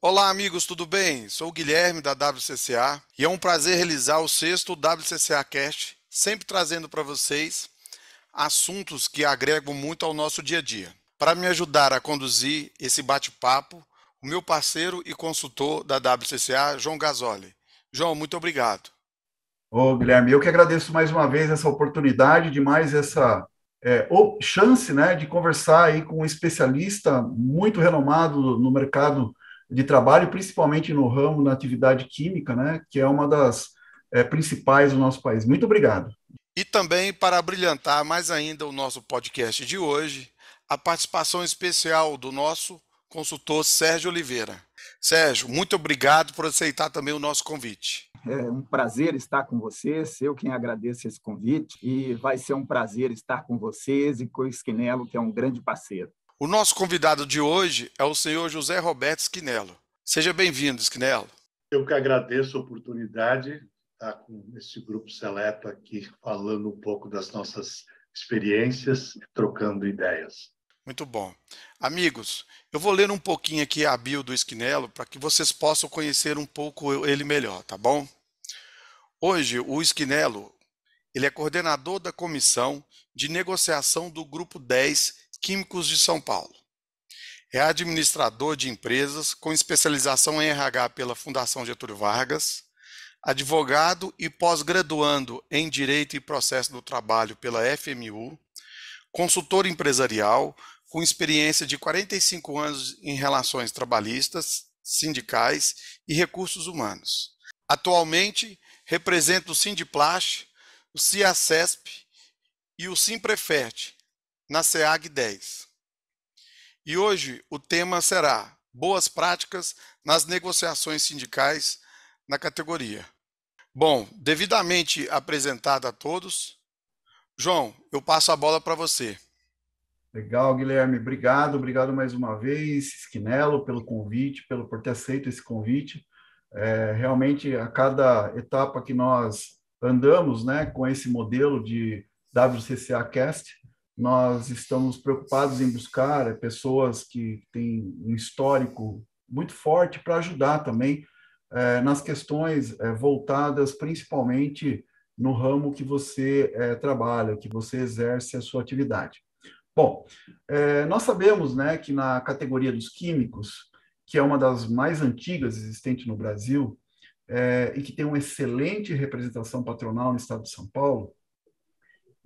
Olá, amigos, tudo bem? Sou o Guilherme da WCCA e é um prazer realizar o sexto WCCA Cast, sempre trazendo para vocês assuntos que agregam muito ao nosso dia a dia. Para me ajudar a conduzir esse bate-papo, o meu parceiro e consultor da WCCA, João Gasoli. João, muito obrigado. Ô, Guilherme, eu que agradeço mais uma vez essa oportunidade, de mais essa chance, né, de conversar aí com um especialista muito renomado no mercado de trabalho, principalmente no ramo da atividade química, né, que é uma das principais do nosso país. Muito obrigado. E também, para brilhantar mais ainda o nosso podcast de hoje, a participação especial do nosso consultor Sérgio Oliveira. Sérgio, muito obrigado por aceitar também o nosso convite. É um prazer estar com vocês, eu quem agradeço esse convite, e vai ser um prazer estar com vocês e com o Esquinelo, que é um grande parceiro. O nosso convidado de hoje é o senhor José Roberto Esquinelo. Seja bem-vindo, Esquinelo. Eu que agradeço a oportunidade de estar com esse grupo seleto aqui, falando um pouco das nossas experiências, trocando ideias. Muito bom. Amigos, eu vou ler um pouquinho aqui a bio do Esquinelo para que vocês possam conhecer um pouco ele melhor, tá bom? Hoje, o Esquinelo, ele é coordenador da comissão de negociação do Grupo 10 Químicos de São Paulo. É administrador de empresas com especialização em RH pela Fundação Getúlio Vargas, advogado e pós-graduando em Direito e Processo do Trabalho pela FMU, consultor empresarial com experiência de 45 anos em relações trabalhistas, sindicais e recursos humanos. Atualmente, representa o Sindiplast, o CIACESP e o Simprefert na SEAG 10. E hoje o tema será boas práticas nas negociações sindicais na categoria. Bom, devidamente apresentado a todos, João, eu passo a bola para você. Legal, Guilherme, obrigado mais uma vez, Esquinelo, pelo convite, por ter aceito esse convite. Realmente, a cada etapa que nós andamos, né, com esse modelo de WCCA Cast, nós estamos preocupados em buscar pessoas que têm um histórico muito forte para ajudar também nas questões voltadas principalmente no ramo que você trabalha, que você exerce a sua atividade. Bom, nós sabemos, né, que na categoria dos químicos, que é uma das mais antigas existentes no Brasil, e que tem uma excelente representação patronal no estado de São Paulo,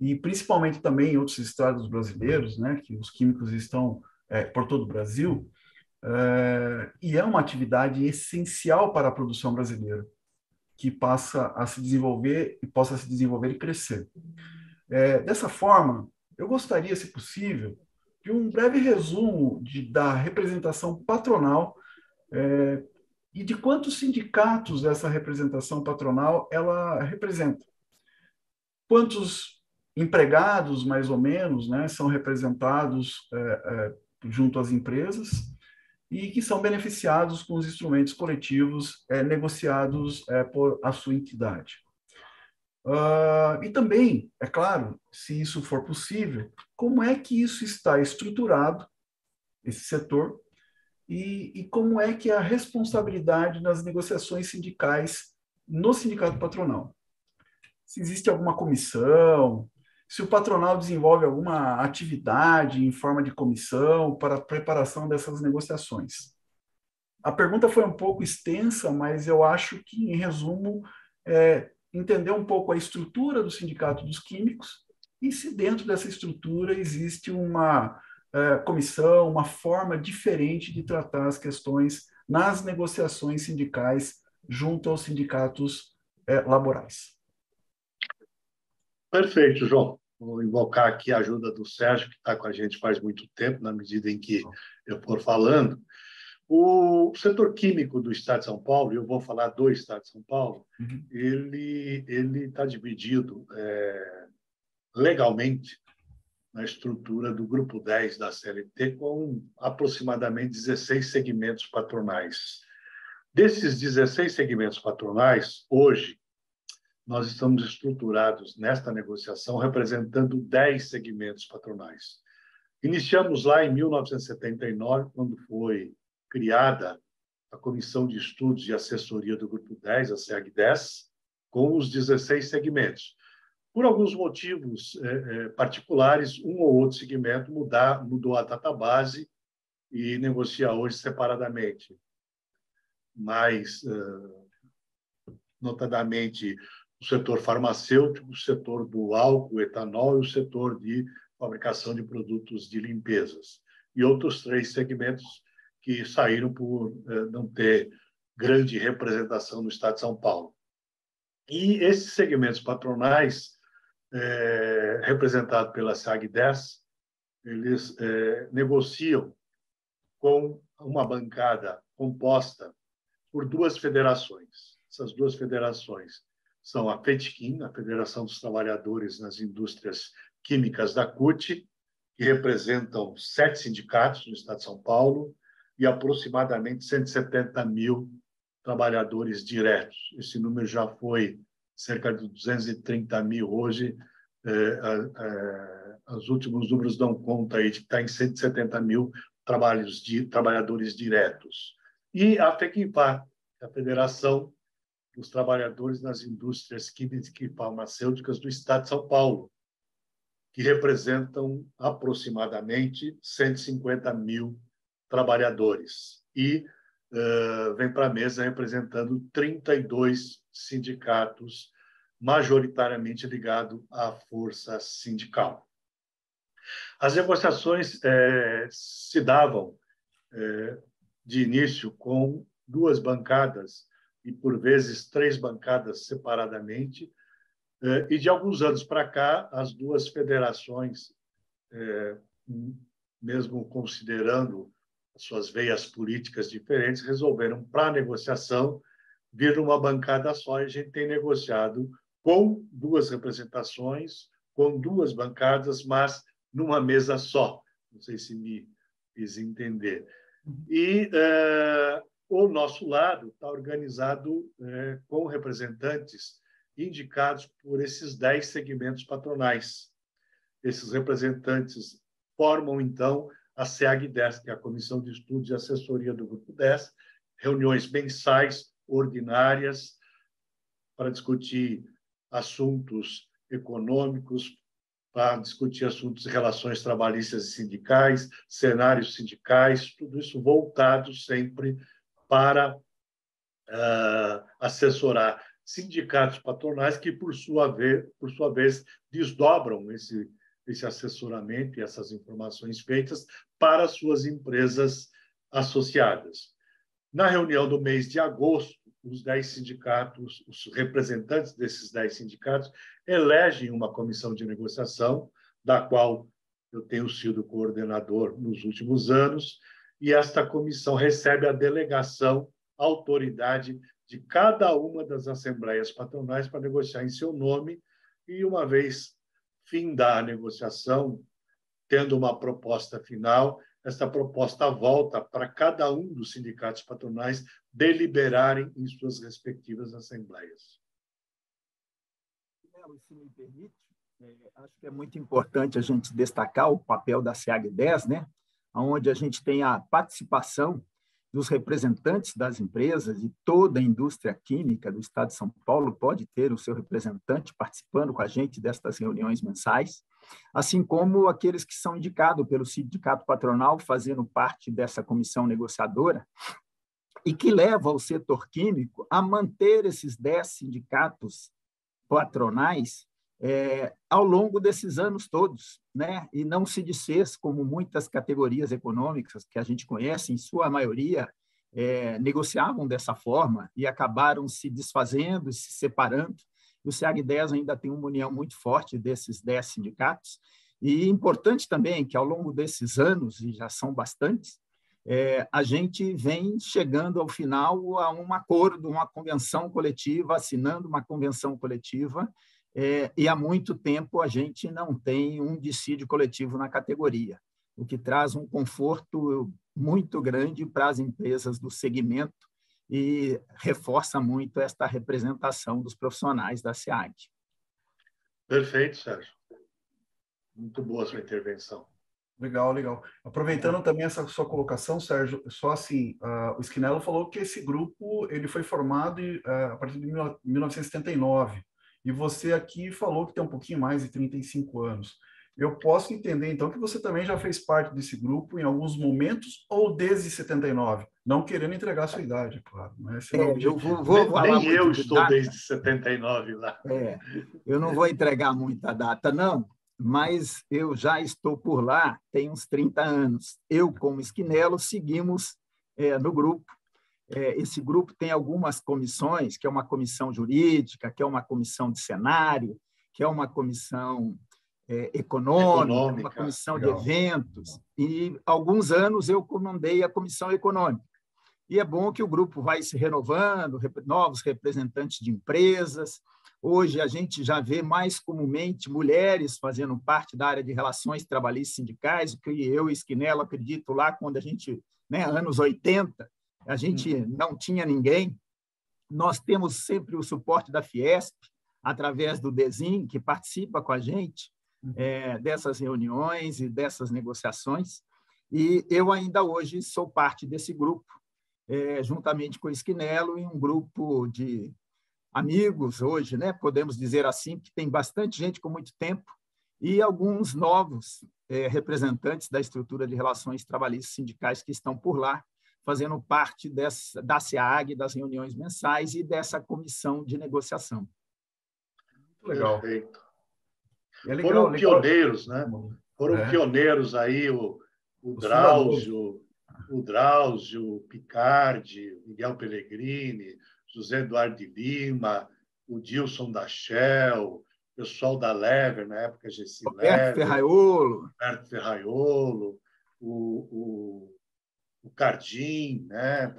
e principalmente também em outros estados brasileiros, né, que os químicos estão por todo o Brasil, e é uma atividade essencial para a produção brasileira, que passa a se desenvolver e possa se desenvolver e crescer. Dessa forma, eu gostaria, se possível, de um breve resumo da representação patronal e de quantos sindicatos essa representação patronal ela representa. Quantos empregados, mais ou menos, né, são representados junto às empresas e que são beneficiados com os instrumentos coletivos negociados por a sua entidade. E também, é claro, se isso for possível, como é que isso está estruturado, esse setor, e como é que é a responsabilidade nas negociações sindicais no sindicato patronal. Se existe alguma comissão, se o patronal desenvolve alguma atividade em forma de comissão para a preparação dessas negociações. A pergunta foi um pouco extensa, mas eu acho que, em resumo, entender um pouco a estrutura do Sindicato dos Químicos e se dentro dessa estrutura existe uma comissão, uma forma diferente de tratar as questões nas negociações sindicais junto aos sindicatos laborais. Perfeito, João. Vou invocar aqui a ajuda do Sérgio, que está com a gente faz muito tempo, na medida em que eu for falando. O setor químico do Estado de São Paulo, e eu vou falar do Estado de São Paulo, ele está dividido legalmente na estrutura do Grupo 10 da CLT, com aproximadamente 16 segmentos patronais. Desses 16 segmentos patronais, hoje, nós estamos estruturados nesta negociação representando 10 segmentos patronais. Iniciamos lá em 1979, quando foi criada a Comissão de Estudos e Assessoria do Grupo 10, a SEAG-10, com os 16 segmentos. Por alguns motivos particulares, um ou outro segmento mudou a database e negocia hoje separadamente. Mas, notadamente, o setor farmacêutico, o setor do álcool, etanol e o setor de fabricação de produtos de limpezas. E outros 3 segmentos que saíram por não ter grande representação no Estado de São Paulo. E esses segmentos patronais, representados pela SEAG-10, eles negociam com uma bancada composta por 2 federações. Essas 2 federações são a FETIQUIM, a Federação dos Trabalhadores nas Indústrias Químicas da CUT, que representam 7 sindicatos no Estado de São Paulo e aproximadamente 170 mil trabalhadores diretos. Esse número já foi cerca de 230 mil hoje. Os últimos números dão conta aí de que está em 170 mil trabalhadores diretos. E a FECINFAR, a Federação dos Trabalhadores nas Indústrias Químicas e Farmacêuticas do Estado de São Paulo, que representam aproximadamente 150 mil trabalhadores. E vem para a mesa representando 32 sindicatos, majoritariamente ligados à força sindical. As negociações se davam de início com 2 bancadas e, por vezes, 3 bancadas separadamente, e de alguns anos para cá, as 2 federações, mesmo considerando suas veias políticas diferentes, resolveram, para a negociação, vir uma bancada só, e a gente tem negociado com 2 representações, com 2 bancadas, mas numa mesa só. Não sei se me fiz entender. E o nosso lado está organizado com representantes indicados por esses 10 segmentos patronais. Esses representantes formam, então, a SEAG-10, que é a Comissão de Estudos e Assessoria do Grupo 10, reuniões mensais, ordinárias, para discutir assuntos econômicos, para discutir assuntos de relações trabalhistas e sindicais, cenários sindicais, tudo isso voltado sempre para assessorar sindicatos patronais que, por sua vez, desdobram esse assessoramento e essas informações feitas para suas empresas associadas. Na reunião do mês de agosto, os 10 sindicatos, os representantes desses 10 sindicatos, elegem uma comissão de negociação, da qual eu tenho sido coordenador nos últimos anos, e esta comissão recebe a delegação, a autoridade de cada uma das assembleias patronais para negociar em seu nome, e, uma vez findar a negociação, tendo uma proposta final, esta proposta volta para cada um dos sindicatos patronais deliberarem em suas respectivas assembleias. Se me permite, acho que é muito importante a gente destacar o papel da SEAG-10, né? Onde a gente tem a participação dos representantes das empresas, e toda a indústria química do Estado de São Paulo pode ter o seu representante participando com a gente destas reuniões mensais, assim como aqueles que são indicados pelo sindicato patronal, fazendo parte dessa comissão negociadora, e que leva o setor químico a manter esses 10 sindicatos patronais ao longo desses anos todos, né? E não se desfez, como muitas categorias econômicas que a gente conhece, em sua maioria, negociavam dessa forma e acabaram se desfazendo e se separando. O SEAG-10 ainda tem uma união muito forte desses 10 sindicatos. E importante também que, ao longo desses anos, e já são bastantes, a gente vem chegando ao final a um acordo, uma convenção coletiva, assinando uma convenção coletiva, e há muito tempo a gente não tem um dissídio coletivo na categoria, o que traz um conforto muito grande para as empresas do segmento e reforça muito esta representação dos profissionais da SEAG. Perfeito, Sérgio. Muito boa a sua intervenção. Legal, legal. Aproveitando também essa sua colocação, Sérgio, só assim, o Schinnello falou que esse grupo ele foi formado a partir de 1979, e você aqui falou que tem um pouquinho mais de 35 anos. Eu posso entender, então, que você também já fez parte desse grupo em alguns momentos ou desde 79, não querendo entregar a sua idade, claro, né? Esse não é o Eu objetivo. vou falar Nem muito eu de estou data. desde 79 lá. Eu não vou entregar muita data, não, mas eu já estou por lá tem uns 30 anos. Eu, como Schinnello, seguimos no grupo. Esse grupo tem algumas comissões, que é uma comissão jurídica, que é uma comissão de cenário, que é uma comissão econômica, uma Econômica. comissão de Legal. eventos, e alguns anos eu comandei a comissão econômica. E é bom que o grupo vai se renovando, novos representantes de empresas. Hoje a gente já vê mais comumente mulheres fazendo parte da área de relações trabalhistas sindicais, que eu e Schinnello acredito lá quando a gente, anos 80, a gente não tinha ninguém. Nós temos sempre o suporte da Fiesp, através do DESIM, que participa com a gente dessas reuniões e dessas negociações. E eu ainda hoje sou parte desse grupo, juntamente com o Schinnello, em um grupo de amigos hoje, podemos dizer assim, que tem bastante gente com muito tempo e alguns novos representantes da estrutura de relações trabalhistas sindicais que estão por lá, fazendo parte da SEAG, das reuniões mensais e dessa comissão de negociação. Muito legal. Perfeito. É legal, Foram legal. pioneiros, né? Foram pioneiros aí o Drauzio, o Picardi, Miguel Pellegrini, José Eduardo de Lima, o Dilson da Shell, o pessoal da Lever, na época GC Roberto Lever, Roberto Ferraiolo, o Cardim, né,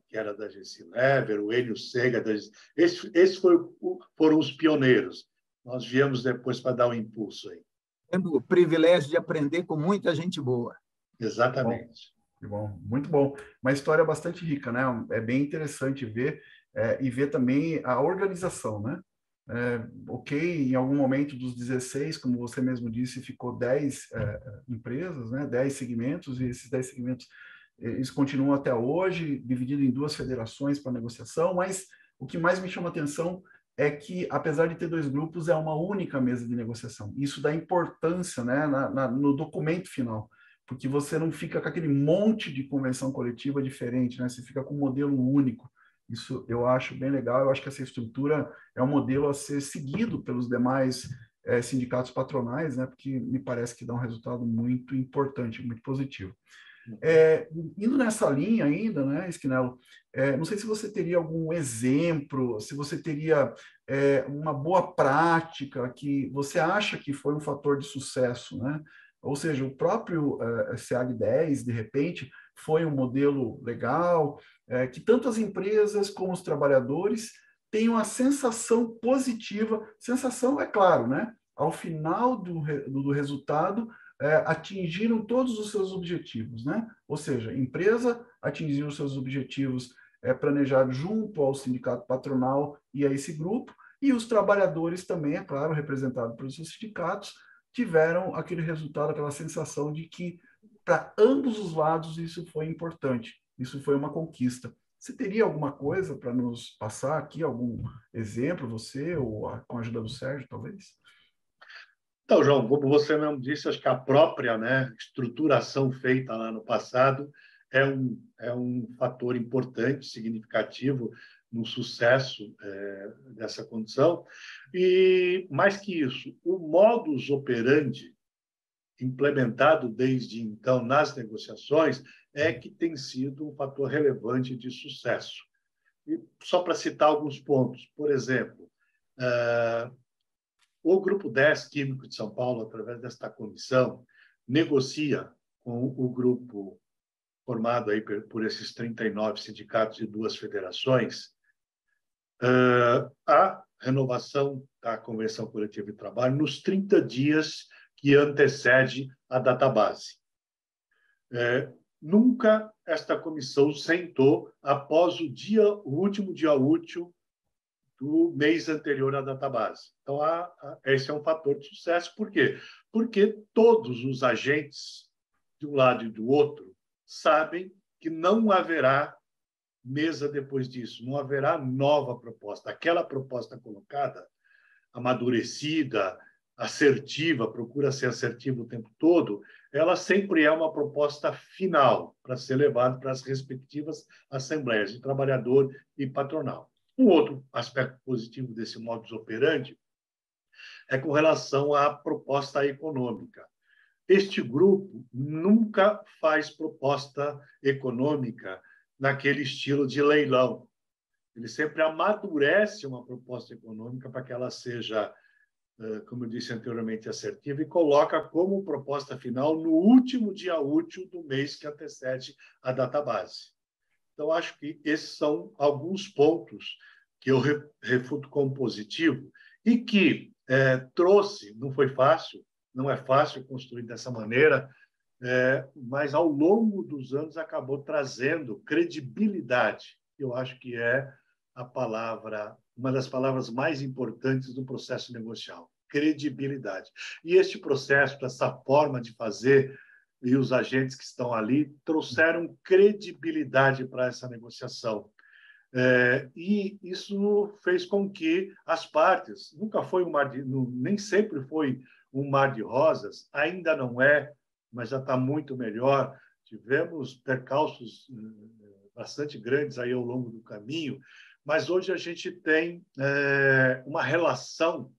que era da GC Lever, o Enio Sega. Esses foram os pioneiros. Nós viemos depois para dar um impulso aí. Tendo o privilégio de aprender com muita gente boa. Exatamente. Que bom, muito bom. Uma história bastante rica, né? É bem interessante ver e ver também a organização, né? Ok, em algum momento dos 16, como você mesmo disse, ficou 10 empresas, né? 10 segmentos, e esses 10 segmentos eles continuam até hoje, dividido em duas federações para negociação, mas o que mais me chama a atenção é que, apesar de ter dois grupos, é uma única mesa de negociação. Isso dá importância, né, no documento final, porque você não fica com aquele monte de convenção coletiva diferente, né? Você fica com um modelo único. Isso eu acho bem legal. Eu acho que essa estrutura é um modelo a ser seguido pelos demais sindicatos patronais, né? Porque me parece que dá um resultado muito importante, muito positivo. Indo nessa linha ainda, né, Schinnello, não sei se você teria algum exemplo, se você teria uma boa prática que você acha que foi um fator de sucesso, né? Ou seja, o próprio SEAG 10, de repente, foi um modelo legal, que tanto as empresas como os trabalhadores tenham a sensação positiva, sensação, é claro, né? Ao final do resultado, atingiram todos os seus objetivos, né? Ou seja, a empresa atingiu os seus objetivos planejados junto ao sindicato patronal e a esse grupo, e os trabalhadores também, é claro, representados pelos seus sindicatos, tiveram aquele resultado, aquela sensação de que, para ambos os lados, isso foi importante, isso foi uma conquista. Você teria alguma coisa para nos passar aqui, algum exemplo, você, ou com a ajuda do Sérgio, talvez? Então, João, como você mesmo disse, acho que a própria, né, estruturação feita lá no passado é um fator importante, significativo no sucesso dessa condição. E, mais que isso, o modus operandi implementado desde então nas negociações é que tem sido um fator relevante de sucesso. E só para citar alguns pontos, por exemplo, o Grupo 10 Químico de São Paulo, através desta comissão, negocia com o grupo formado aí por esses 39 sindicatos e duas federações a renovação da Convenção Coletiva de Trabalho nos 30 dias que antecede a database. Nunca esta comissão sentou após o último dia útil do mês anterior à database. Então, esse é um fator de sucesso. Por quê? Porque todos os agentes de um lado e do outro, sabem que não haverá mesa depois disso, não haverá nova proposta. Aquela proposta colocada, amadurecida, assertiva, procura ser assertiva o tempo todo, ela sempre é uma proposta final para ser levada para as respectivas assembleias de trabalhador e patronal. Um outro aspecto positivo desse modus operandi é com relação à proposta econômica. Este grupo nunca faz proposta econômica naquele estilo de leilão. Ele sempre amadurece uma proposta econômica para que ela seja, como eu disse anteriormente, assertiva e coloca como proposta final no último dia útil do mês que antecede a database. Então, acho que esses são alguns pontos que eu refuto como positivo e que trouxe, não foi fácil, não é fácil construir dessa maneira, mas ao longo dos anos acabou trazendo credibilidade. Eu acho que é a palavra, uma das palavras mais importantes do processo negocial, credibilidade. E este processo, essa forma de fazer, e os agentes que estão ali trouxeram credibilidade para essa negociação. E isso fez com que as partes, nunca foi um mar de, nem sempre foi um mar de rosas, ainda não é, mas já está muito melhor. Tivemos percalços bastante grandes aí ao longo do caminho, mas hoje a gente tem uma relação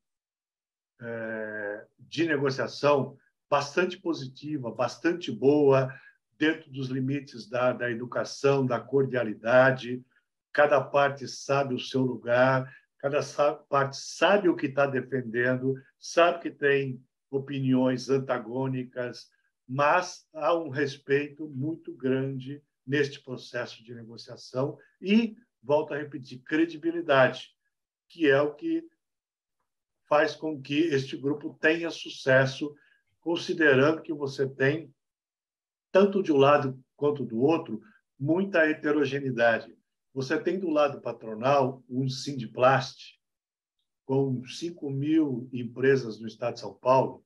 de negociação bastante positiva, bastante boa, dentro dos limites da educação, da cordialidade. Cada parte sabe o seu lugar, cada parte sabe o que está defendendo, sabe que tem opiniões antagônicas, mas há um respeito muito grande neste processo de negociação e, volto a repetir, credibilidade, que é o que faz com que este grupo tenha sucesso, considerando que você tem, tanto de um lado quanto do outro, muita heterogeneidade. Você tem do lado patronal um Sindplast, com 5.000 empresas no estado de São Paulo,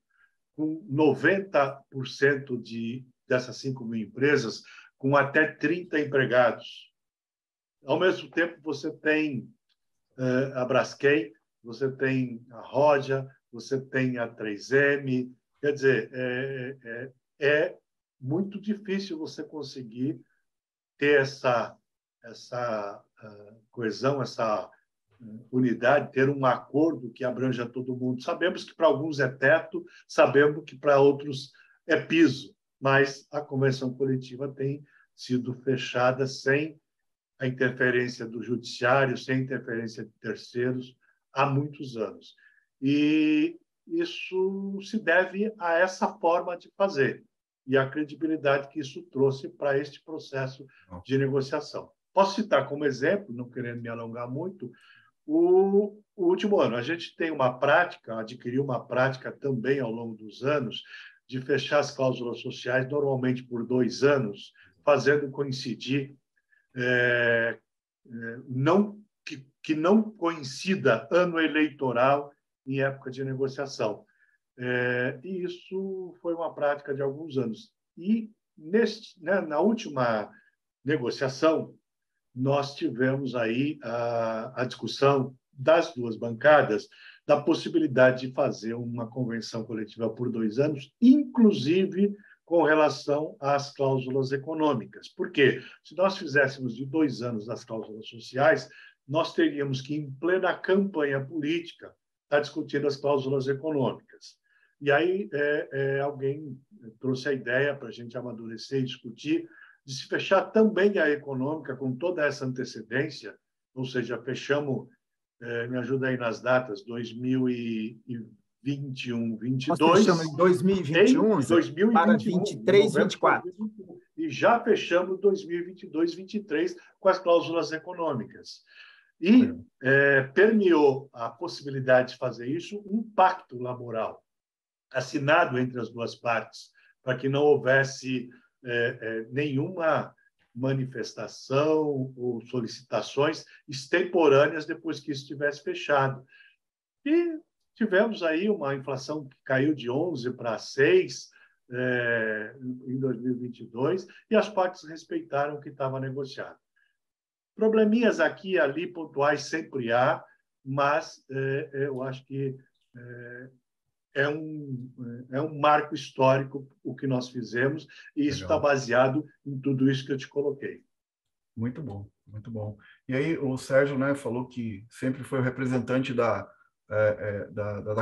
com 90% dessas 5.000 empresas com até 30 empregados. Ao mesmo tempo, você tem a Braskem, você tem a Roja, você tem a 3M. Quer dizer, é muito difícil você conseguir ter essa coesão, essa unidade, ter um acordo que abranja todo mundo. Sabemos que para alguns é teto, sabemos que para outros é piso, mas a convenção coletiva tem sido fechada sem a interferência do judiciário, sem interferência de terceiros, há muitos anos. E isso se deve a essa forma de fazer e a credibilidade que isso trouxe para este processo de negociação. Posso citar como exemplo, não querendo me alongar muito, o último ano. A gente tem uma prática, adquiriu uma prática também ao longo dos anos, de fechar as cláusulas sociais normalmente por 2 anos, fazendo coincidir que não coincida ano eleitoral em época de negociação. E isso foi uma prática de alguns anos. E na última negociação, nós tivemos aí a discussão das duas bancadas da possibilidade de fazer uma convenção coletiva por 2 anos, inclusive com relação às cláusulas econômicas. Por quê? Se nós fizéssemos de 2 anos as cláusulas sociais, nós teríamos que, em plena campanha política, estar discutindo as cláusulas econômicas. E aí alguém trouxe a ideia para a gente amadurecer e discutir de se fechar também a econômica com toda essa antecedência, ou seja, fechamos, me ajuda aí nas datas, 2021, 22. Nós fechamos em 2021 para 23, 24. E já fechamos 2022, 23 com as cláusulas econômicas. E permeou a possibilidade de fazer isso um pacto laboral assinado entre as duas partes, para que não houvesse nenhuma manifestação ou solicitações extemporâneas depois que isso estivesse fechado. E tivemos aí uma inflação que caiu de 11 para 6, em 2022, e as partes respeitaram o que estava negociado. Probleminhas aqui e ali, pontuais, sempre há, mas eu acho que é um marco histórico o que nós fizemos, e isso está baseado em tudo isso que eu te coloquei. Muito bom, muito bom. E aí o Sérgio, né, falou que sempre foi o representante da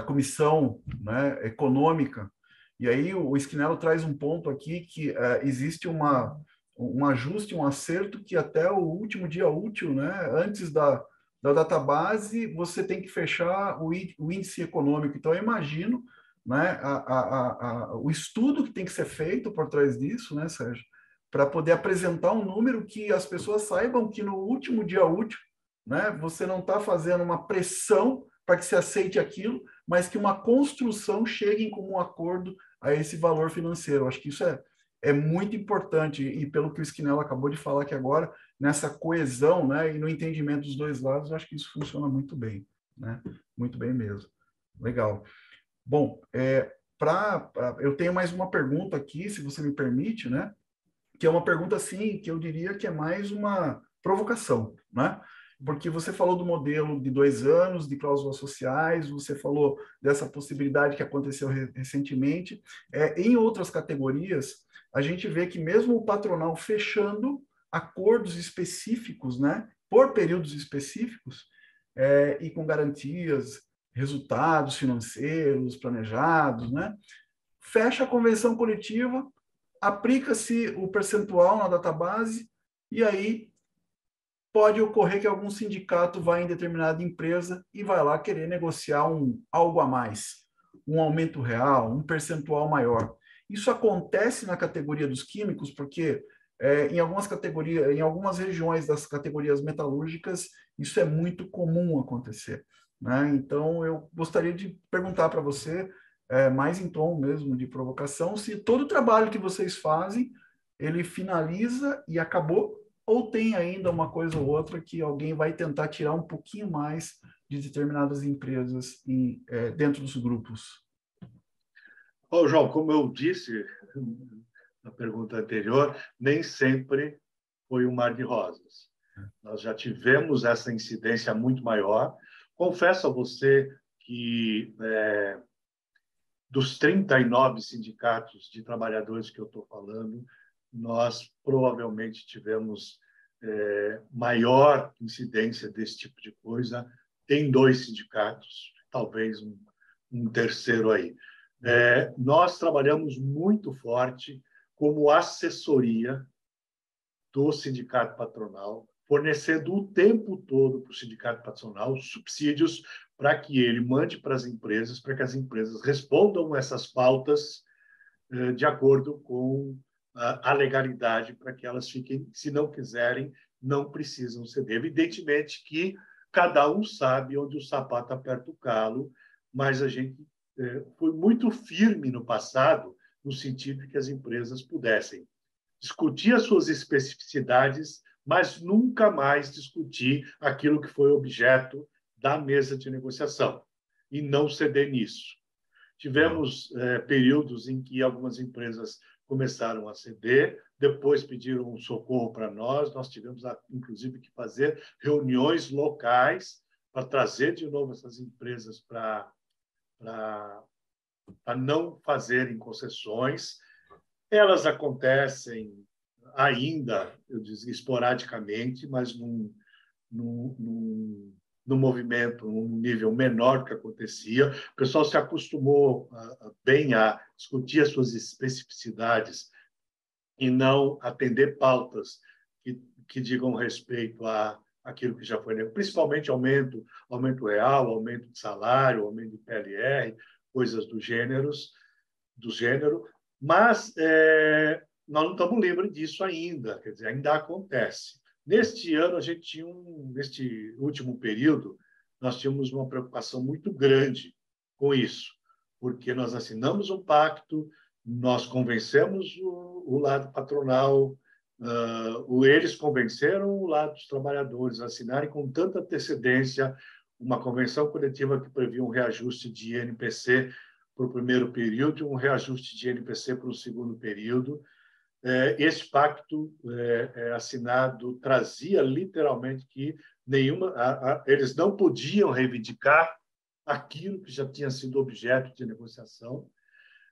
comissão, né, econômica. E aí o Skinelo traz um ponto aqui que existe um ajuste, um acerto que até o último dia útil, né, antes da database, você tem que fechar o índice econômico. Então, eu imagino, né, o estudo que tem que ser feito por trás disso, né, Sérgio, para poder apresentar um número que as pessoas saibam que no último dia útil, né, você não está fazendo uma pressão para que se aceite aquilo, mas que uma construção chegue em comum acordo a esse valor financeiro. Eu acho que isso é muito importante, e pelo que o Skinelo acabou de falar aqui agora, nessa coesão, né, e no entendimento dos dois lados, eu acho que isso funciona muito bem, né? Muito bem mesmo. Legal. Bom, eu tenho mais uma pergunta aqui, se você me permite, né? Que é uma pergunta, assim, que eu diria que é mais uma provocação, né? Porque você falou do modelo de 2 anos, de cláusulas sociais, você falou dessa possibilidade que aconteceu recentemente. Em outras categorias, a gente vê que mesmo o patronal fechando acordos específicos, né, por períodos específicos, e com garantias, resultados financeiros planejados, né, fecha a convenção coletiva, aplica-se o percentual na database, e aí pode ocorrer que algum sindicato vá em determinada empresa e vai lá querer negociar algo a mais, um aumento real, um percentual maior. Isso acontece na categoria dos químicos, porque em algumas categorias, em algumas regiões das categorias metalúrgicas, isso é muito comum acontecer, né? Então, eu gostaria de perguntar para você, mais em tom mesmo de provocação, se todo o trabalho que vocês fazem, ele finaliza e acabou, ou tem ainda uma coisa ou outra que alguém vai tentar tirar um pouquinho mais de determinadas empresas dentro dos grupos? Ô, João, como eu disse na pergunta anterior, nem sempre foi um mar de rosas. Nós já tivemos essa incidência muito maior. Confesso a você que dos 39 sindicatos de trabalhadores que eu estou falando, nós provavelmente tivemos maior incidência desse tipo de coisa em 2 sindicatos, talvez um terceiro aí. Nós trabalhamos muito forte como assessoria do sindicato patronal, fornecendo o tempo todo para o sindicato patronal subsídios para que ele mande para as empresas, para que as empresas respondam essas pautas de acordo com a legalidade, para que elas fiquem, se não quiserem, não precisam ceder. Evidentemente que cada um sabe onde o sapato aperta o calo, mas a gente foi muito firme no passado, no sentido de que as empresas pudessem discutir as suas especificidades, mas nunca mais discutir aquilo que foi objeto da mesa de negociação, e não ceder nisso. Tivemos períodos em que algumas empresas começaram a ceder, depois pediram um socorro para nós tivemos, inclusive, que fazer reuniões locais para trazer de novo essas empresas para não fazerem concessões. Elas acontecem ainda, eu digo, esporadicamente, mas num movimento, num nível menor do que acontecia. O pessoal se acostumou bem a discutir as suas especificidades e não atender pautas que digam respeito àquilo que já foi, principalmente aumento real, aumento de salário, aumento de PLR, coisas do gênero, mas nós não estamos livres disso ainda, quer dizer, ainda acontece. Neste ano, neste último período, nós tínhamos uma preocupação muito grande com isso, porque nós assinamos um pacto, nós convencemos o lado patronal, eles convenceram o lado dos trabalhadores a assinarem com tanta antecedência uma convenção coletiva que previa um reajuste de INPC para o primeiro período e um reajuste de INPC para o segundo período. Esse pacto assinado trazia literalmente que eles não podiam reivindicar aquilo que já tinha sido objeto de negociação,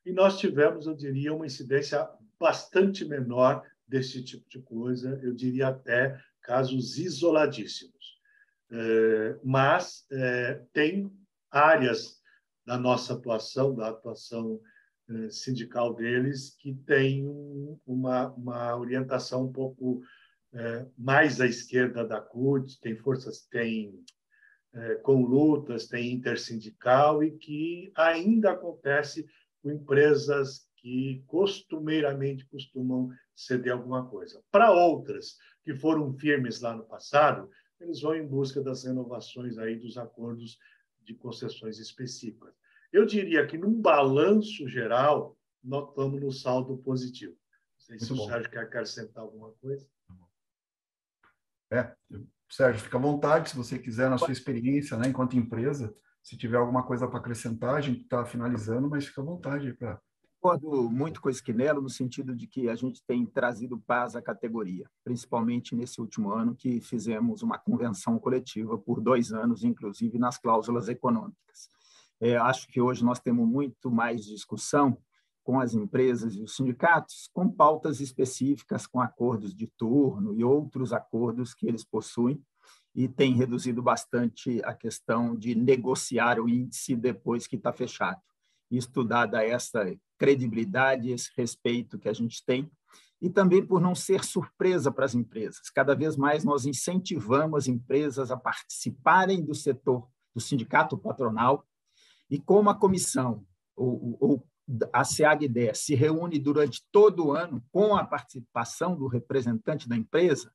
e nós tivemos, eu diria, uma incidência bastante menor desse tipo de coisa, eu diria até casos isoladíssimos. Mas tem áreas da nossa atuação, da atuação sindical deles, que tem uma orientação um pouco mais à esquerda da CUT, tem forças, tem com lutas, tem intersindical, e que ainda acontece com empresas que costumeiramente costumam ceder alguma coisa. Para outras que foram firmes lá no passado, eles vão em busca das renovações aí dos acordos de concessões específicas. Eu diria que, num balanço geral, nós estamos no saldo positivo. Não sei se o Sérgio quer acrescentar alguma coisa. Sérgio, fica à vontade, se você quiser, na sua experiência, né, enquanto empresa, se tiver alguma coisa para acrescentar, a gente está finalizando, mas fica à vontade para... Concordo muito com o Schinnello, no sentido de que a gente tem trazido paz à categoria, principalmente nesse último ano, que fizemos uma convenção coletiva por 2 anos, inclusive nas cláusulas econômicas. Acho que hoje nós temos muito mais discussão com as empresas e os sindicatos, com pautas específicas, com acordos de turno e outros acordos que eles possuem, e tem reduzido bastante a questão de negociar o índice depois que está fechado. Isto dada essa credibilidade, esse respeito que a gente tem, e também por não ser surpresa para as empresas. Cada vez mais nós incentivamos as empresas a participarem do setor, do sindicato patronal, e como a comissão, ou a SEAG-10, se reúne durante todo o ano com a participação do representante da empresa,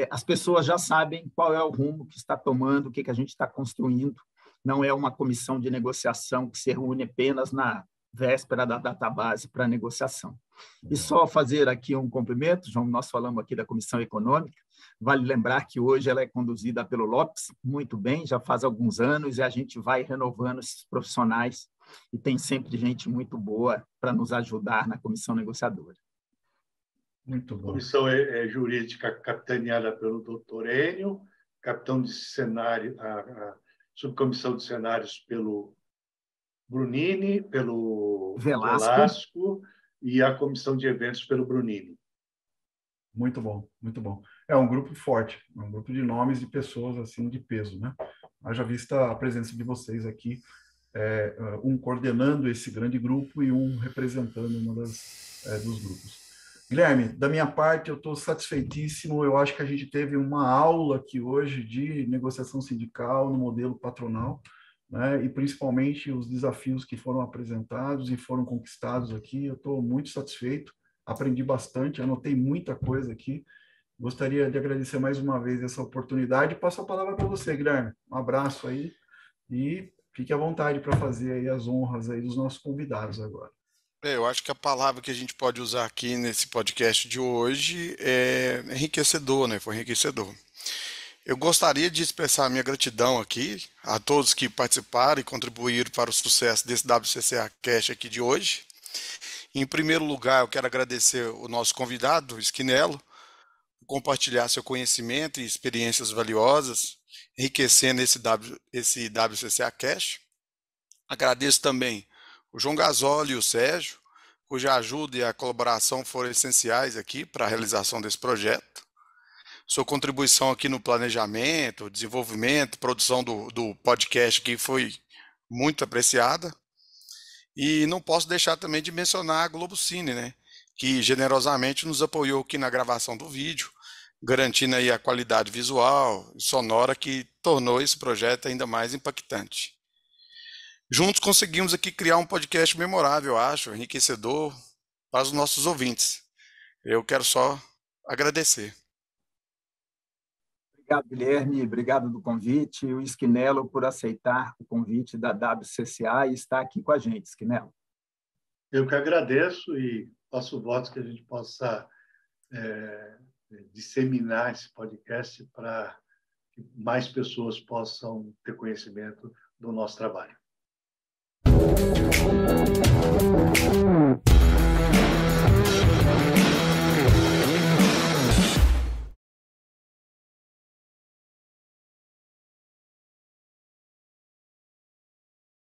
as pessoas já sabem qual é o rumo que está tomando, o que a gente está construindo. Não é uma comissão de negociação que se reúne apenas na véspera da database para negociação. E só fazer aqui um cumprimento, João, nós falamos aqui da Comissão Econômica, vale lembrar que hoje ela é conduzida pelo Lopes, muito bem, já faz alguns anos, e a gente vai renovando esses profissionais, e tem sempre gente muito boa para nos ajudar na comissão negociadora. Muito bom. A comissão jurídica capitaneada pelo doutor Enio, capitão de cenário, a subcomissão de cenários pelo Brunini, pelo Velasco, e a comissão de eventos pelo Brunini. Muito bom, muito bom. É um grupo forte, um grupo de nomes e pessoas assim de peso, né? Haja vista a presença de vocês aqui, um coordenando esse grande grupo e um representando uma dos grupos. Guilherme, da minha parte, eu estou satisfeitíssimo. Eu acho que a gente teve uma aula aqui hoje de negociação sindical no modelo patronal, né? E principalmente os desafios que foram apresentados e foram conquistados aqui. Eu estou muito satisfeito, aprendi bastante, anotei muita coisa aqui. Gostaria de agradecer mais uma vez essa oportunidade. Passo a palavra para você, Guilherme. Um abraço aí e fique à vontade para fazer aí as honras aí dos nossos convidados agora. Eu acho que a palavra que a gente pode usar aqui nesse podcast de hoje é enriquecedor, né? Foi enriquecedor. Eu gostaria de expressar a minha gratidão aqui a todos que participaram e contribuíram para o sucesso desse WCCA Cash aqui de hoje. Em primeiro lugar, eu quero agradecer o nosso convidado, Schinnello, por compartilhar seu conhecimento e experiências valiosas, enriquecendo esse WCCA Cash. Agradeço também o João Gasoli e o Sérgio, cuja ajuda e a colaboração foram essenciais aqui para a realização desse projeto. Sua contribuição aqui no planejamento, desenvolvimento, produção do podcast aqui foi muito apreciada. E não posso deixar também de mencionar a Globocine, né, que generosamente nos apoiou aqui na gravação do vídeo, garantindo aí a qualidade visual e sonora que tornou esse projeto ainda mais impactante. Juntos conseguimos aqui criar um podcast memorável, eu acho, enriquecedor para os nossos ouvintes. Eu quero só agradecer. Obrigado, Guilherme. Obrigado do convite. E o Schinnello por aceitar o convite da WCCA e estar aqui com a gente, Schinnello. Eu que agradeço e faço votos que a gente possa disseminar esse podcast para que mais pessoas possam ter conhecimento do nosso trabalho.